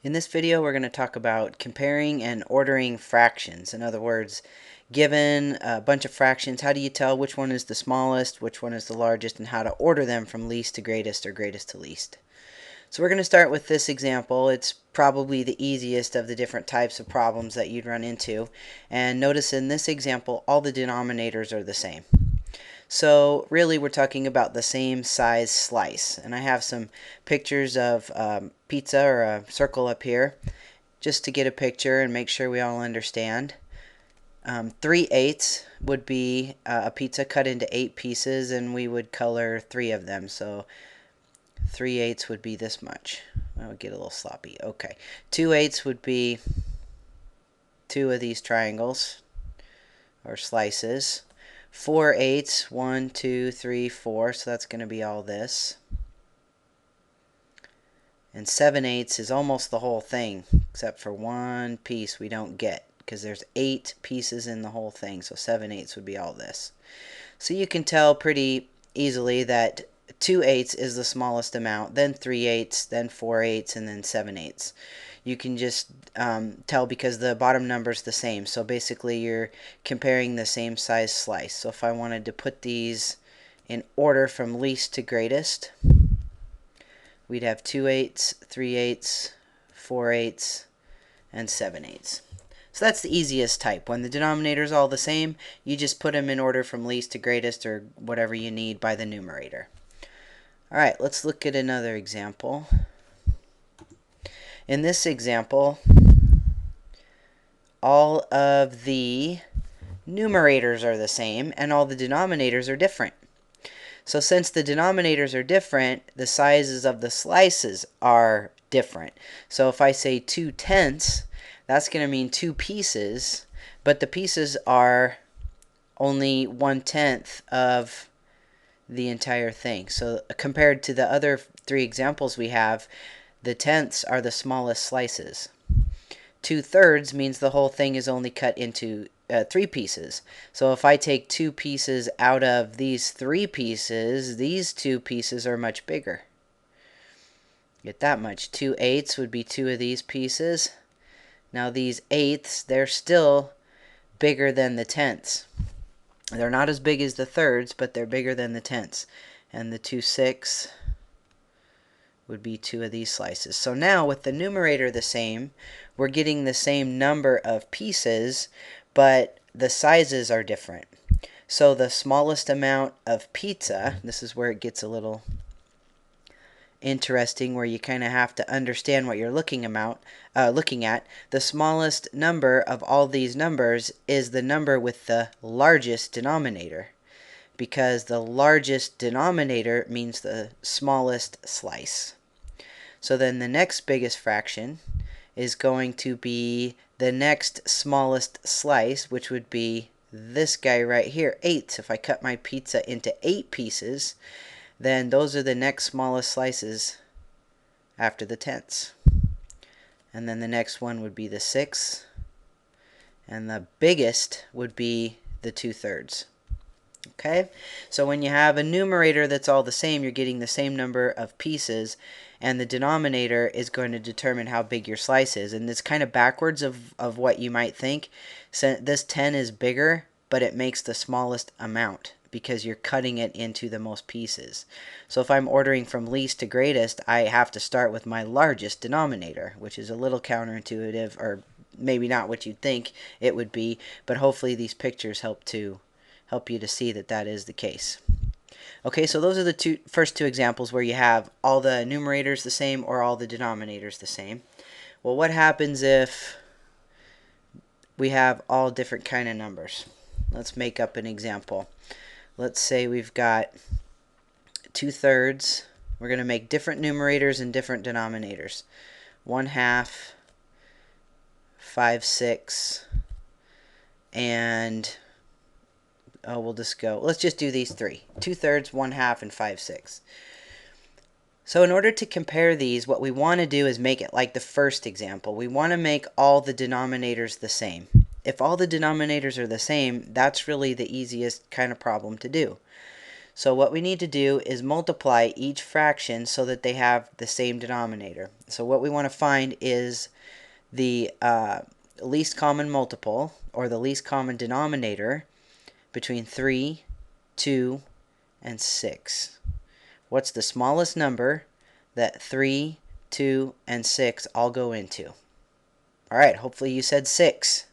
In this video, we're going to talk about comparing and ordering fractions. In other words, given a bunch of fractions, how do you tell which one is the smallest, which one is the largest, and how to order them from least to greatest or greatest to least? So we're going to start with this example. It's probably the easiest of the different types of problems that you'd run into. And notice in this example, all the denominators are the same. So really we're talking about the same size slice. And I have some pictures of pizza or a circle up here just to get a picture and make sure we all understand. 3/8 would be a pizza cut into 8 pieces, and we would color 3 of them. So 3/8 would be this much. I would get a little sloppy. Okay. 2/8 would be 2 of these triangles or slices. 4/8, 1, 2, 3, 4, so that's going to be all this. And 7/8 is almost the whole thing, except for one piece we don't get, because there's 8 pieces in the whole thing, so 7/8 would be all this. So you can tell pretty easily that 2/8 is the smallest amount, then 3/8, then 4/8, and then 7/8. You can just tell because the bottom number is the same. So basically you're comparing the same size slice. So if I wanted to put these in order from least to greatest, we'd have 2/8, 3/8, 4/8, and 7/8. So that's the easiest type. When the denominator is all the same, you just put them in order from least to greatest or whatever you need by the numerator. Alright, let's look at another example. In this example, all of the numerators are the same and all the denominators are different. So since the denominators are different, the sizes of the slices are different. So if I say 2/10, that's going to mean 2 pieces, but the pieces are only 1/10 of the entire thing. So compared to the other 3 examples we have, the tenths are the smallest slices. 2/3 means the whole thing is only cut into 3 pieces. So if I take 2 pieces out of these 3 pieces, these 2 pieces are much bigger. Get that much. 2/8 would be 2 of these pieces. Now these eighths, they're still bigger than the tenths. They're not as big as the thirds, but they're bigger than the tenths. And the 2/6 would be 2 of these slices. So now with the numerator the same, we're getting the same number of pieces, but the sizes are different. So the smallest amount of pizza, this is where it gets a little interesting, where you kind of have to understand what you're looking at. The smallest number of all these numbers is the number with the largest denominator, because the largest denominator means the smallest slice. So then the next biggest fraction is going to be the next smallest slice, which would be this guy right here, 8. If I cut my pizza into 8 pieces, then those are the next smallest slices after the tenths. And then the next one would be the 6, and the biggest would be the 2/3. Okay, so when you have a numerator that's all the same, you're getting the same number of pieces, and the denominator is going to determine how big your slice is. And it's kind of backwards of what you might think. So this 10 is bigger, but it makes the smallest amount because you're cutting it into the most pieces. So if I'm ordering from least to greatest, I have to start with my largest denominator, which is a little counterintuitive, or maybe not what you'd think it would be, but hopefully these pictures help you to see that that is the case. Okay, so those are the first two examples where you have all the numerators the same or all the denominators the same. Well, what happens if we have all different kind of numbers? Let's make up an example. Let's say we've got 2/3. We're going to make different numerators and different denominators. 1/2, 5/6, and we'll just go, let's just do these 3. 2/3, 1/2, and 5/6. So in order to compare these, what we want to do is make it like the first example. We want to make all the denominators the same. If all the denominators are the same, that's really the easiest kind of problem to do. So what we need to do is multiply each fraction so that they have the same denominator. So what we want to find is the least common multiple, or the least common denominator, between 3, 2, and 6. What's the smallest number that 3, 2, and 6 all go into? Alright, hopefully you said 6.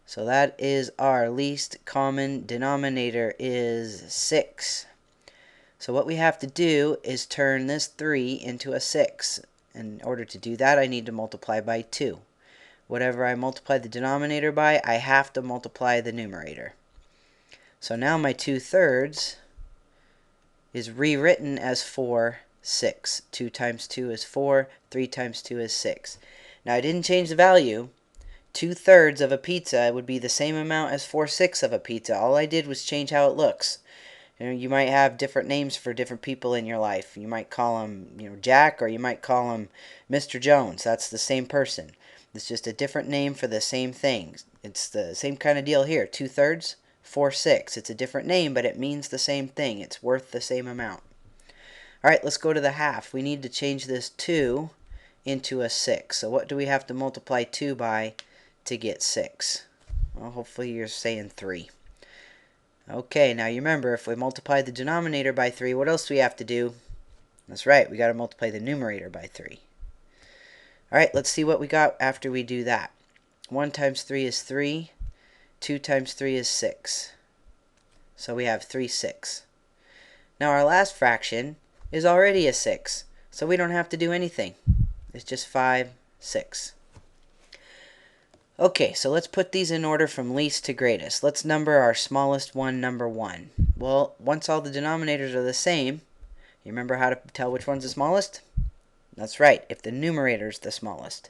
So that is our least common denominator is 6. So what we have to do is turn this 3 into a 6. In order to do that, I need to multiply by 2. Whatever I multiply the denominator by, I have to multiply the numerator. So now my 2/3 is rewritten as 4, 6. 2 times 2 is 4, 3 times 2 is 6. Now I didn't change the value. 2/3 of a pizza would be the same amount as 4/6 of a pizza. All I did was change how it looks. You might have different names for different people in your life. You might call them, Jack, or you might call him Mr. Jones. That's the same person. It's just a different name for the same thing. It's the same kind of deal here. 2/3, 4/6. It's a different name, but it means the same thing. It's worth the same amount. All right, let's go to the half. We need to change this 2 into a 6. So what do we have to multiply 2 by to get 6? Well, hopefully you're saying 3. Okay, now you remember, if we multiply the denominator by 3, what else do we have to do? That's right, we got to multiply the numerator by 3. Alright, let's see what we got after we do that. 1 times 3 is 3. 2 times 3 is 6. So we have 3/6. Now our last fraction is already a 6, so we don't have to do anything. It's just 5/6. Okay, so let's put these in order from least to greatest. Let's number our smallest one number 1. Well, once all the denominators are the same, you remember how to tell which one's the smallest? That's right, if the numerator is the smallest.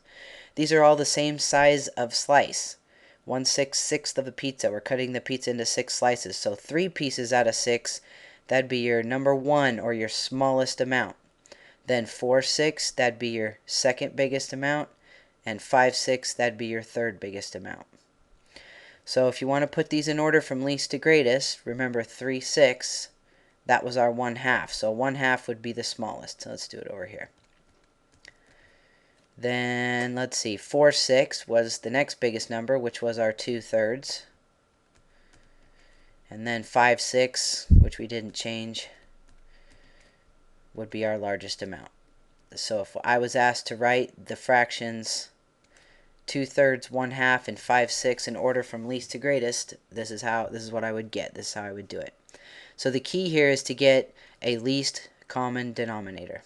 These are all the same size of slice. 1/6 of a pizza. We're cutting the pizza into 6 slices. So 3 pieces out of 6, that'd be your number 1, or your smallest amount. Then 4/6, that'd be your second biggest amount. And 5/6, that'd be your third biggest amount. So if you want to put these in order from least to greatest, remember 3/6, that was our 1/2. So 1/2 would be the smallest. So let's do it over here. Then let's see, 4/6 was the next biggest number, which was our 2/3. And then 5/6, which we didn't change, would be our largest amount. So if I was asked to write the fractions 2/3, 1/2, and 5/6 in order from least to greatest, this is what I would get. This is how I would do it. So the key here is to get a least common denominator.